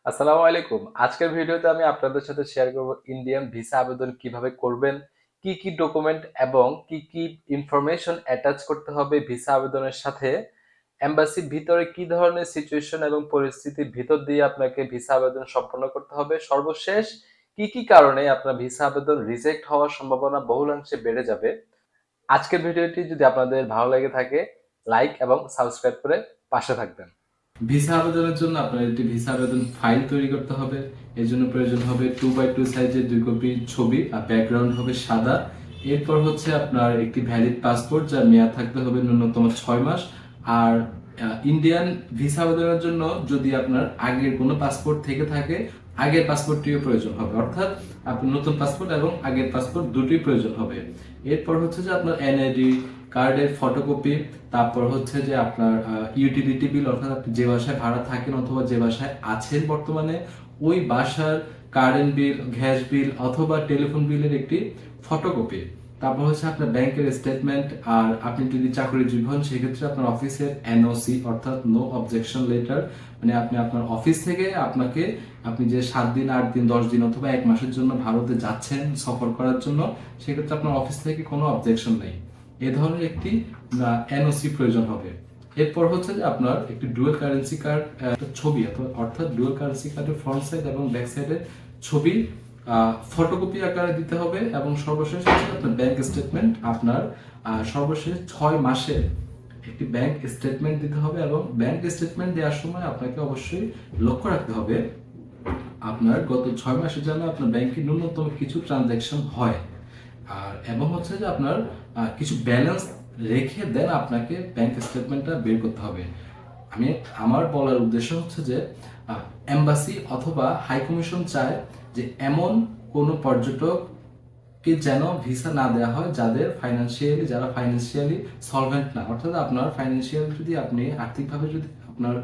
আসসালামু আলাইকুম। আজকের ভিডিওতে আমি আপনাদের সাথে শেয়ার করব ইন্ডিয়ান ভিসা আবেদন কিভাবে করবেন, কি, কি ডকুমেন্ট এবং কি, কি ইনফরমেশন অ্যাটাচ করতে হবে ভিসা আবেদনের সাথে, এম্বাসির ভিতরে কি ধরনের সিচুয়েশন এবং পরিস্থিতির ভিতর দিয়ে আপনাকে ভিসা আবেদন সম্পন্ন করতে হবে। সর্বশেষ কি, কি কারণে আপনার ভিসা আবেদন রিজেক্ট হওয়ার সম্ভাবনা বহুলাংশে বেড়ে যাবে। আজকের ভিডিওটি যদি আপনাদের ভালো লেগে থাকে, লাইক এবং সাবস্ক্রাইব করে পাশে থাকবেন। ভিসা আবেদনের জন্য আপনার একটি ভিসা আবেদন ফাইল তৈরি করতে হবে। এর জন্য প্রয়োজন হবে 2x2 সাইজের 2 কপি ছবি, আর ব্যাকগ্রাউন্ড হবে সাদা। এরপর হচ্ছে আপনার একটি ভ্যালিড পাসপোর্ট, যার মেয়াদ থাকতে হবে ন্যূনতম 6 মাস। আর ইন্ডিয়ান ভিসা আবেদনের জন্য যদি আপনার আগের কোনো পাসপোর্ট থেকে থাকে, আগের পাসপোর্টটিও প্রয়োজন হবে, অর্থাৎ আপনার নতুন পাসপোর্ট এবং আগের পাসপোর্ট দুটোই প্রয়োজন হবে। এরপর হচ্ছে যে আপনার এনআইডি কার্ডের ফটোকপি, তারপর হচ্ছে যে আপনার ইউটিলিটি বিল, অর্থাৎ আপনি যে বাসায় ভাড়া থাকেন অথবা যে বাসায় আছেন বর্তমানে ওই বাসার কারেন্ট বিল, গ্যাস বিল অথবা টেলিফোন বিলের একটি ফটোকপি। তারপর হচ্ছে আপনার ব্যাংকের স্টেটমেন্ট, আর আপনি যদি চাকরিজীবী হন সেক্ষেত্রে আপনার অফিসের এনওসি, অর্থাৎ নো অবজেকশন লেটার। মানে আপনি আপনার অফিস থেকে আপনি যে 7 দিন, 8 দিন, 10 দিন অথবা 1 মাসের জন্য ভারতে যাচ্ছেন সফর করার জন্য, সেক্ষেত্রে আপনার অফিস থেকে কোনো অবজেকশন নেই। এ ধরনের একটি এনওসি প্রয়োজন হবে। এরপর হচ্ছে যে আপনার একটি ডুয়াল কারেন্সি কার্ড ছবি, অর্থাৎ ডুয়াল কারেন্সি কার্ডের ফ্রন্ট সাইড এবং ব্যাক সাইডের ছবি ফটোকপি আকারে দিতে হবে। এবং সর্বশেষ হচ্ছে আপনার ব্যাংক স্টেটমেন্ট, আপনার সর্বশেষ 6 মাসের একটি ব্যাংক স্টেটমেন্ট দিতে হবে। এবং ব্যাংক স্টেটমেন্ট দেওয়ার সময় আপনাকে অবশ্যই লক্ষ্য রাখতে হবে আপনার গত 6 মাসে যেন আপনার ব্যাংকে ন্যূনতম কিছু ট্রানজ্যাকশন হয়। আর এবং হচ্ছে যে আপনার কিছু ব্যালেন্স রেখে দেন আপনাকে ব্যাংক স্টেটমেন্টটা বের করতে হবে। আমার বলার উদ্দেশ্য হচ্ছে যে এম্বাসি অথবা হাই কমিশন চায় যে এমন কোনো পর্যটককে যেন ভিসা না দেওয়া হয় যারা ফাইন্যান্সিয়ালি সলভেন্ট না, অর্থাৎ আপনার ফাইন্যান্সিয়াল যদি আপনি আর্থিকভাবে যদি আপনার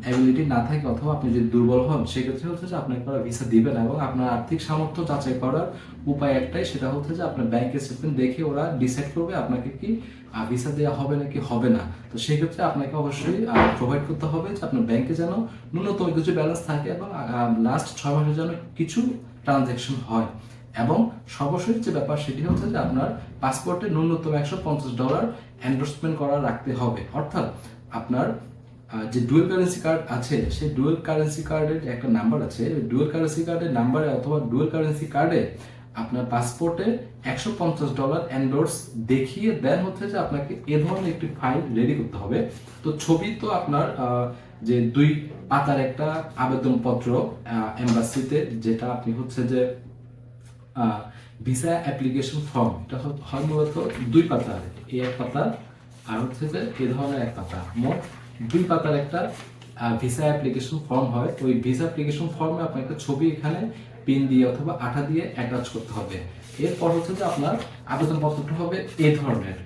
অ্যাবিলিটি না থাকে অথবা আপনি যদি দুর্বল হন, সেক্ষেত্রে হচ্ছে যে আপনাকে ওরা ভিসা দিবে না। এবং আপনার আর্থিক সামর্থ্য যাচাই করার উপায় একটাই, সেটা হচ্ছে যে আপনার ব্যাংক স্টেটমেন্ট দেখে ওরা ডিসাইড করবে আপনাকে কি ভিসা দেওয়া হবে নাকি হবে না। তো সেই ক্ষেত্রে আপনাকে অবশ্যই প্রোভাইড করতে হবে যে আপনার ব্যাংকে যেন ন্যূনতম কিছু ব্যালেন্স থাকে এবং লাস্ট 6 মাসের যেন কিছু ট্রানজ্যাকশন হয়। এবং সর্বশেষ যে ব্যাপার সেটি হচ্ছে যে আপনার পাসপোর্টে ন্যূনতম $150 এন্ডোর্সমেন্ট করা রাখতে হবে। অর্থাৎ আপনার যে ডুয়াল কারেন্সি কার্ড আছে, সেই ডুয়াল কারেন্সি কার্ডের একটা নাম্বার আছে, ডুয়াল কারেন্সি কার্ডের নাম্বারে অথবা ডুয়াল কারেন্সি কার্ডে আপনার পাসপোর্টে $150 এন্ডোর্স দেখিয়ে দেন হচ্ছে যে আপনাকে এ ধরনের একটি ফাইল রেডি করতে হবে। তো ছবি তো আপনার যে 2 পাতার একটা আবেদনপত্র এম্বাসিতে, যেটা আপনি হচ্ছে যে ভিসা অ্যাপ্লিকেশন ফর্ম, এটা হয় মূলত 2 পাতার, এই 1 পাতা আর হচ্ছে যে এ ধরনের 1 পাতা, মোট 2 পাতার একটা ভিসা অ্যাপ্লিকেশন ফর্ম হয়। ওই ভিসা অ্যাপ্লিকেশন ফর্মে আপনার একটা ছবি এখানে পিন দিয়ে অথবা আঠা দিয়ে অ্যাটাচ করতে হবে। এরপর হচ্ছে যে আপনার আবেদনপত্রটা হবে এই ধরনের।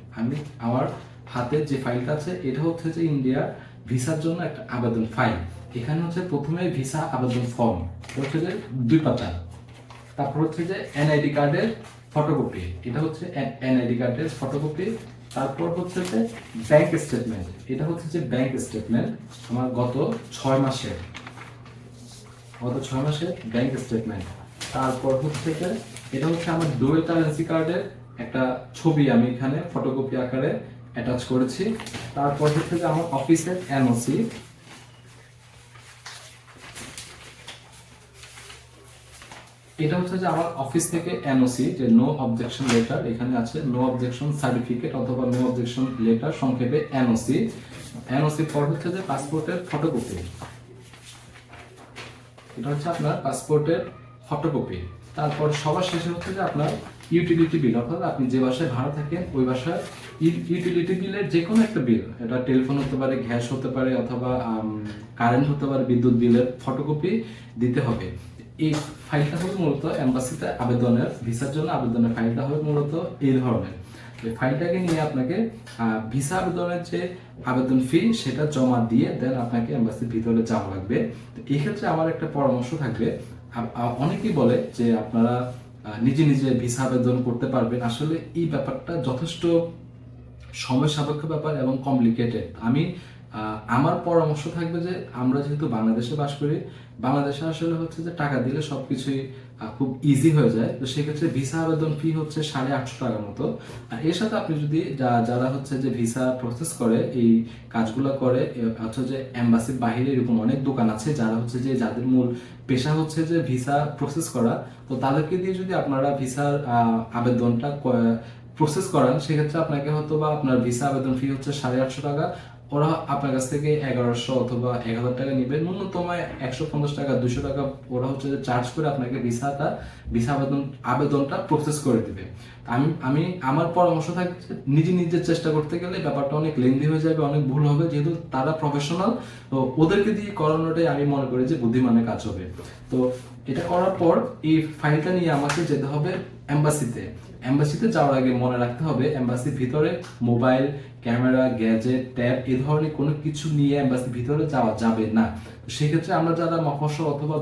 আমার হাতে যে ফাইলটা আছে এটা হচ্ছে যে ইন্ডিয়া ভিসার জন্য একটা আবেদন ফাইল। এখানে হচ্ছে প্রথমে ভিসা আবেদন ফর্ম, হচ্ছে যে 2 পাতা। তারপর হচ্ছে যে এনআইডি কার্ডের ফটোকপি, এটা হচ্ছে এনআইডি কার্ডের ফটোকপি। তারপর হচ্ছে যে ব্যাংক স্টেটমেন্ট, এটা হচ্ছে যে ব্যাংক স্টেটমেন্ট আমার গত 6 মাসের ব্যাংক স্টেটমেন্ট। তারপর হচ্ছে যে এটা হচ্ছে আমার ডুয়াল কারেন্সি কার্ডের একটা ছবি, আমি এখানে ফটোকপি আকারে অ্যাটাচ করেছি। তারপর হচ্ছে যে আমার অফিসের এনওসি, এটা হচ্ছে যে আমার অফিস থেকে এনওসি, যে নো অবজেকশন লেটার, এখানে আছে নো অবজেকশন সার্টিফিকেট অথবা নো অবজেকশন লেটার, সংক্ষেপে এনওসি। এনওসির পর হচ্ছে যে পাসপোর্টের ফটোকপি, এটা হচ্ছে আপনার পাসপোর্টের ফটোকপি। তারপর সবার শেষে হচ্ছে যে আপনার ইউটিলিটি বিল, অর্থাৎ আপনি যে বাসায় ভাড়া থাকেন ওই বাসার ইউটিলিটি বিলের যে কোনো একটা বিল, এটা টেলিফোন হতে পারে, গ্যাস হতে পারে অথবা কারেন্ট হতে পারে, বিদ্যুৎ বিলের ফটোকপি দিতে হবে। এই ফাইলটা হবে মূলত এম্বাসিতে আবেদনের, ভিসার জন্য আবেদনের ফাইলটা হবে মূলত এই ধরনের। এই ফাইলটাকে নিয়ে আপনাকে ভিসা আবেদনের যে আবেদন ফি সেটা জমা দিয়ে দেন আপনাকে এম্বাসির ভিতরে যাওয়া লাগবে। তো এই ক্ষেত্রে আমার একটা পরামর্শ থাকবে, অনেকেই বলে যে আপনারা নিজে নিজে ভিসা আবেদন করতে পারবেন। আসলে এই ব্যাপারটা যথেষ্ট সময় সাপেক্ষ ব্যাপার এবং কমপ্লিকেটেড। আমি আমার পরামর্শ থাকবে যে আমরা যেহেতু বাংলাদেশে বাস করি, বাংলাদেশে আসলে হচ্ছে যে টাকা দিলে সবকিছুই খুব ইজি হয়ে যায়। তো সেক্ষেত্রে ভিসা আবেদন ফি হচ্ছে 850 টাকার মতো। আর এর সাথে আপনি যদি যারা হচ্ছে যে ভিসা প্রসেস করে, এই কাজগুলো করে, হচ্ছে যে এম্বাসির বাইরে এরকম অনেক দোকান আছে যারা হচ্ছে যে যাদের মূল পেশা হচ্ছে যে ভিসা প্রসেস করা, তো তাদেরকে দিয়ে যদি আপনারা ভিসার আবেদনটা প্রসেস করান, সেক্ষেত্রে আপনাকে হয়তো বা আপনার ভিসা আবেদন ফি হচ্ছে 850 টাকা। ওরা আপনার কাছ থেকে 1100 অথবা 1000 টাকা নিবে, ন্যূনতম 150 টাকা 200 টাকা ওরা হচ্ছে যে চার্জ করে আপনাকে ভিসা আবেদনটা প্রসেস করে দিবে। আমি আমি আমার পরামর্শ থাকে যে নিজের চেষ্টা করতে গেলে ব্যাপারটা অনেক লেন্দি হয়ে যাবে, অনেক ভুল হবে, যেহেতু তারা প্রফেশনাল। তো ওদেরকে দিয়ে করানোটাই আমি মনে করি যে বুদ্ধিমানের কাজ হবে। তো এটা করার পর এই ফাইলটা নিয়ে আমাকে যেতে হবে এম্বাসিতে। এম্বাসিতে যাওয়ার আগে মনে রাখতে হবে এম্বাসির ভিতরে মোবাইল, ক্যামেরা, গ্যাজেট, ট্যাব এই ধরনের কোনো কিছু নিয়ে এম্বাসির ভিতরে যাওয়া যাবে না। সেক্ষেত্রে আমরা যারা মফস্বল অথবা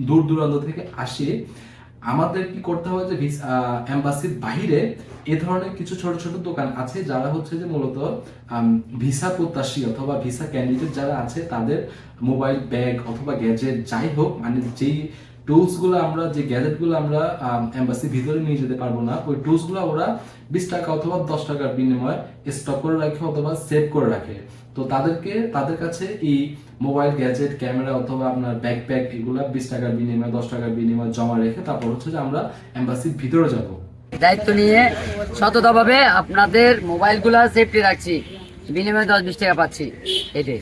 দূর দূরান্ত থেকে আসি, আমাদের কি করতে হবে যে এম্বাসির বাহিরে এ ধরনের কিছু ছোট ছোট দোকান আছে যারা হচ্ছে যে মূলত ভিসা প্রত্যাশী অথবা ভিসা ক্যান্ডিডেট যারা আছে তাদের মোবাইল, ব্যাগ অথবা গ্যাজেট যাই হোক, মানে যেই টুলসগুলো আমরা, যে গ্যাজেটগুলো আমরা এম্বাসির ভিতরে নিয়ে যেতে পারবো না, ওই টুলসগুলো ওরা 20 টাকা অথবা 10 টাকার বিনিময়ে স্টক করে রাখে অথবা সেভ করে রাখে। তো তাদের কাছে এই মোবাইল, গ্যাজেট, ক্যামেরা অথবা আপনার ব্যাকপ্যাক এগুলা 20 টাকার বিনিময়ে, 10 টাকার বিনিময়ে জমা রেখে তারপর হচ্ছে যে আমরা এম্বাসির ভিতরে যাব। দায়িত্ব নিয়ে সততাভাবে আপনাদের মোবাইলগুলো সেফটি রাখছি, বিনিময়ে 10-20 টাকা পাচ্ছি। এটাই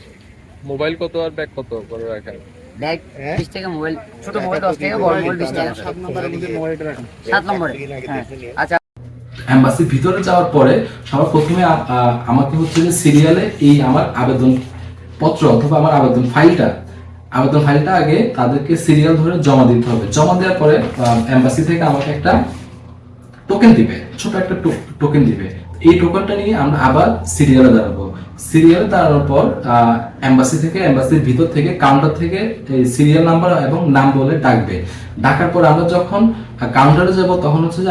মোবাইল কত আর ব্যাগ কত করে রাখেন? ব্যাগ 20 টাকা, মোবাইল, ছোট মোবাইল 10 টাকা, বড় মোবাইল 20 টাকা। 7 নম্বরে। হ্যাঁ, আচ্ছা। এম্বাসির ভিতরে যাওয়ার পরে সবার প্রথমে আমাকে হচ্ছে যে সিরিয়ালে এই আমার আবেদন পত্র অথবা আমার আবেদন ফাইলটা আগে তাদেরকে সিরিয়াল ধরে জমা দিতে হবে। জমা দেওয়ার পরে এম্বাসি থেকে আমাকে একটা টোকেন দিবে, ছোট একটা টোকেন দিবে। এই টোকেনটা নিয়ে আমরা আবার সিরিয়ালে দাঁড়াবো। সিরিয়ালে দাঁড়ানোর পর এম্বাসির ভিতর থেকে, কাউন্টার থেকে সিরিয়াল নাম্বার এবং নাম বলে ডাকবে। ডাকার পর আমরা যখন কাউন্টারে যাব তখন হচ্ছে যে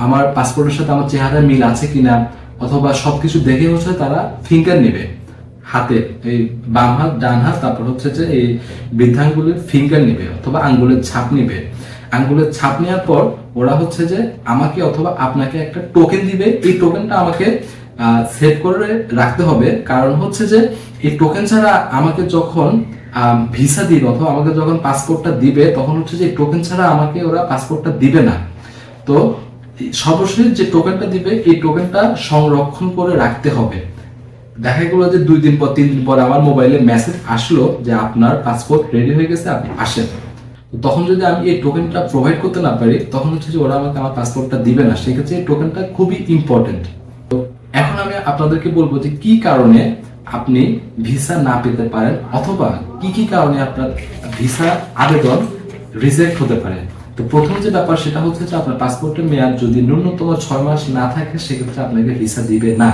আমার পাসপোর্টের সাথে আমার চেহারার মিল আছে কিনা অথবা সবকিছু দেখে হচ্ছে তারা ফিঙ্গার নেবে হাতে, এই বাম হাত, ডান হাত, তারপর হচ্ছে যে এই বৃদ্ধাঙ্গুলের ফিঙ্গার নেবে অথবা আঙ্গুলের ছাপ নেবে। আঙ্গুলের ছাপ নেওয়ার পর ওরা হচ্ছে যে আমাকে অথবা আপনাকে একটা টোকেন দিবে। এই টোকেনটা আমাকে সেভ করে রাখতে হবে, কারণ হচ্ছে যে এই টোকেন ছাড়া আমাকে যখন ভিসা দিবে অথবা আমাকে যখন পাসপোর্টটা দিবে তখন হচ্ছে যে এই টোকেন ছাড়া আমাকে ওরা পাসপোর্টটা দিবে না। তো সর্বশেষ যে টোকেনটা দিবে এই টোকেনটা সংরক্ষণ করে রাখতে হবে। দেখা গেলো যে 2 দিন পর 3 দিন পর আমার মোবাইলে মেসেজ আসলো যে আপনার পাসপোর্ট রেডি হয়ে গেছে, আপনি আসেন। তখন যদি আমি এই টোকেনটা প্রোভাইড করতে না পারি তখন হচ্ছে যে ওরা আমাকে আমার পাসপোর্টটা দিবে না। সেক্ষেত্রে এই টোকেনটা খুবই ইম্পর্টেন্ট। তো এখন আমি আপনাদেরকে বলবো যে কি কারণে আপনি ভিসা না পেতে পারেন অথবা কি কি কারণে আপনার ভিসা আবেদন রিজেক্ট হতে পারে। তো প্রথম যে ব্যাপার সেটা হচ্ছে যে আপনার পাসপোর্টের মেয়াদ যদি ন্যূনতম 6 মাস না থাকে সেক্ষেত্রে আপনাকে ভিসা দিবে না।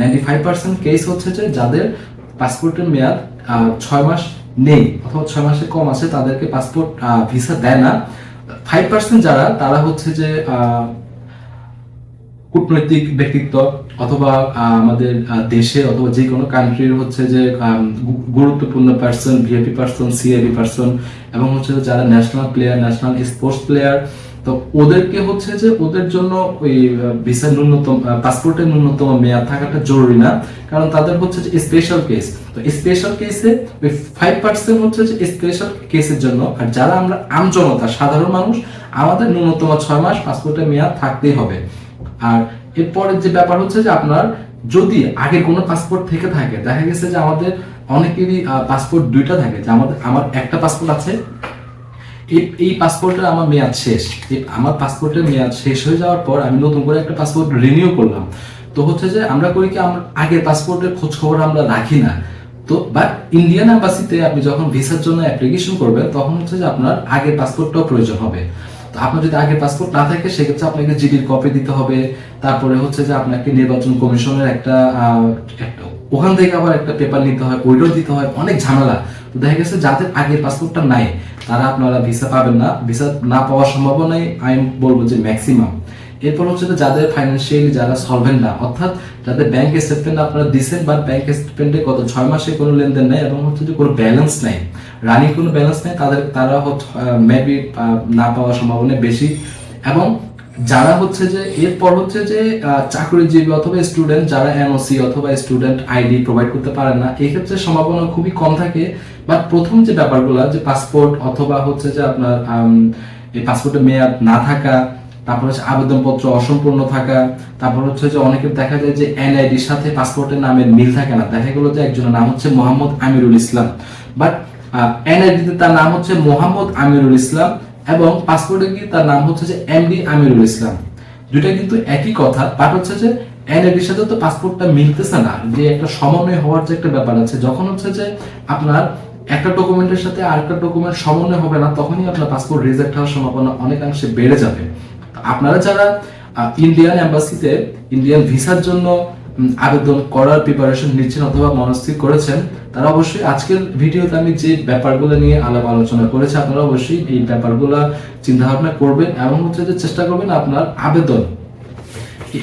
95% কেস হচ্ছে যে যাদের পাসপোর্টের মেয়াদ 6 মাস নেই অথবা 6 মাসের কম আছে তাদেরকে পাসপোর্ট ভিসা দেয় না। 5% যারা, তারা হচ্ছে যে কূটনৈতিক ব্যক্তিত্ব অথবা আমাদের দেশে অথবা যে কোনো কান্ট্রির হচ্ছে যে গুরুত্বপূর্ণ person, VIP person, CIP person এবং হচ্ছে যারা national player, national sports player, তো ওদেরকে হচ্ছে যে ওদের জন্য ওই ভিসার ন্যূনতম, পাসপোর্টের ন্যূনতম মেয়াদ থাকাটা জরুরি না, কারণ তাদের হচ্ছে যে স্পেশাল কেস। তো স্পেশাল কেসে ওই 5% হচ্ছে যে স্পেশাল কেসের জন্য। আর যারা আমরা আমজনতা, সাধারণ মানুষ, আমাদের ন্যূনতম 6 মাস পাসপোর্টের মেয়াদ থাকতেই হবে। আর এরপরে যে ব্যাপার হচ্ছে যে আপনার যদি আগে কোনো পাসপোর্ট থেকে থাকে, দেখা গেছে যে আমাদের অনেকেরই পাসপোর্ট 2টা থাকে, যে আমার একটা পাসপোর্ট আছে, এই পাসপোর্টের আমার মেয়াদ শেষ, আমার পাসপোর্টের মেয়াদ শেষ হয়ে যাওয়ার পর আমি নতুন করে একটা পাসপোর্ট রিনিউ করলাম। তো হচ্ছে যে আমরা করি কি, আমরা আগের পাসপোর্টের খোঁজ খবর আমরা রাখি না। তো বাট ইন্ডিয়ান এম্বাসিতে আপনি যখন ভিসার জন্য অ্যাপ্লিকেশন করবেন তখন হচ্ছে যে আপনার আগের পাসপোর্টটাও প্রয়োজন হবে। তো আপনার যদি আগের পাসপোর্ট না থাকে সেক্ষেত্রে আপনাকে জিডির কপি দিতে হবে। তারপরে হচ্ছে যে আপনাকে নির্বাচন কমিশনের একটা ওখান থেকে আবার একটা পেপার নিতে হয়, ওইটাও দিতে হয়, অনেক ঝামেলা। তো দেখা গেছে যাদের আগের পাসপোর্টটা নাই তারা আপনারা ভিসা পাবেন না, ভিসা না পাওয়ার সম্ভাবনাই আমি বলবো যে ম্যাক্সিমাম। এরপর হচ্ছে যে যাদের ফাইন্যান্সিয়ালি যারা সলভেন্ট না, অর্থাৎ যাদের ব্যাংক স্টেটমেন্ট আপনারা দিচ্ছেন বাট ব্যাংক স্টেটমেন্টে গত 6 মাসে কোনো লেনদেন নেই এবং হচ্ছে যে কোনো ব্যালেন্স নাই, রানিং কোনো ব্যালেন্স নেই, তারা হচ্ছে মেবি না পাওয়ার সম্ভাবনা বেশি। এবং যারা হচ্ছে যে এরপর হচ্ছে যে চাকরিজীবী অথবা স্টুডেন্ট যারা এনওসি অথবা স্টুডেন্ট আইডি প্রোভাইড করতে পারেন না, এই ক্ষেত্রে সম্ভাবনা খুবই কম থাকে। বাট প্রথম যে ব্যাপারগুলো যে পাসপোর্ট অথবা হচ্ছে যে আপনার এই পাসপোর্টের মেয়াদ না থাকা, তারপর হচ্ছে আবেদনপত্র অসম্পূর্ণ থাকা, তারপর হচ্ছে যে অনেকের দেখা যায় যে এনআইডির সাথে পাসপোর্টের নামের মিল থাকে না, দেখা গেলো যে একজনের নাম হচ্ছে মোহাম্মদ আমিরুল ইসলাম বাট এনআইডিতে তার নাম হচ্ছে মোহাম্মদ আমিরুল ইসলাম এবং পাসপোর্টে গিয়ে তার নাম হচ্ছে যে এমডি আমিরুল ইসলাম। দুইটা কিন্তু একই কথা, বাট হচ্ছে যে এনআইডির সাথে তো পাসপোর্টটা মিলতেছে না, যে একটা সমন্বয় হওয়ার যে একটা ব্যাপার আছে। যখন হচ্ছে যে আপনার একটা ডকুমেন্টের সাথে আরেকটা ডকুমেন্ট সমন্বয় হবে না, তখনই আপনার পাসপোর্ট রিজেক্ট হওয়ার সম্ভাবনা অনেকাংশে বেড়ে যাবে। আপনারা যারা ইন্ডিয়ান এম্বাসিতে ইন্ডিয়ান ভিসার জন্য আবেদন করার প্রিপারেশন নিচ্ছেন অথবা মনস্থির করেছেন, তারা অবশ্যই আজকের ভিডিওতে আমি যে ব্যাপারগুলো নিয়ে আলোচনা করেছি, আপনারা অবশ্যই এই ব্যাপারগুলো চিন্তা ভাবনা করবেন এবং হচ্ছে যে চেষ্টা করবেন আপনার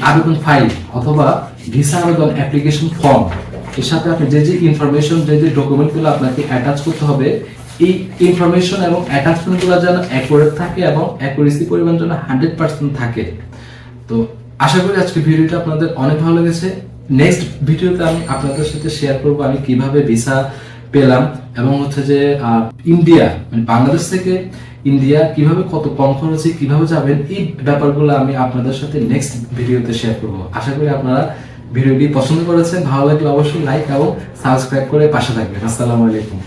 আবেদন ফাইল অথবা ভিসা আবেদন অ্যাপ্লিকেশন ফর্ম এর সাথে আপনি যে ইনফরমেশন যে ডকুমেন্টগুলো আপনাকে অ্যাটাচ করতে হবে, এই ইনফরমেশন এবং অ্যাটাচমেন্টগুলো যেন অ্যাকুরেট থাকে এবং অ্যাকুরেসি পরিমাণ যেন 100% থাকে। তো আশা করি আজকে ভিডিওটা আপনাদের অনেক ভালো লেগেছে। নেক্সট ভিডিওতে আমি আপনাদের সাথে শেয়ার করব আমি কিভাবে ভিসা পেলাম এবং হচ্ছে যে ইন্ডিয়া মানে বাংলাদেশ থেকে ইন্ডিয়া কিভাবে কত কম খরচে কিভাবে যাবেন, এই ব্যাপারগুলো আমি আপনাদের সাথে নেক্সট ভিডিওতে শেয়ার করব। আশা করি আপনারা ভিডিওটি পছন্দ করেছেন, ভালো লাগলে অবশ্যই লাইক এবং সাবস্ক্রাইব করে পাশে থাকবেন। আসসালামু আলাইকুম।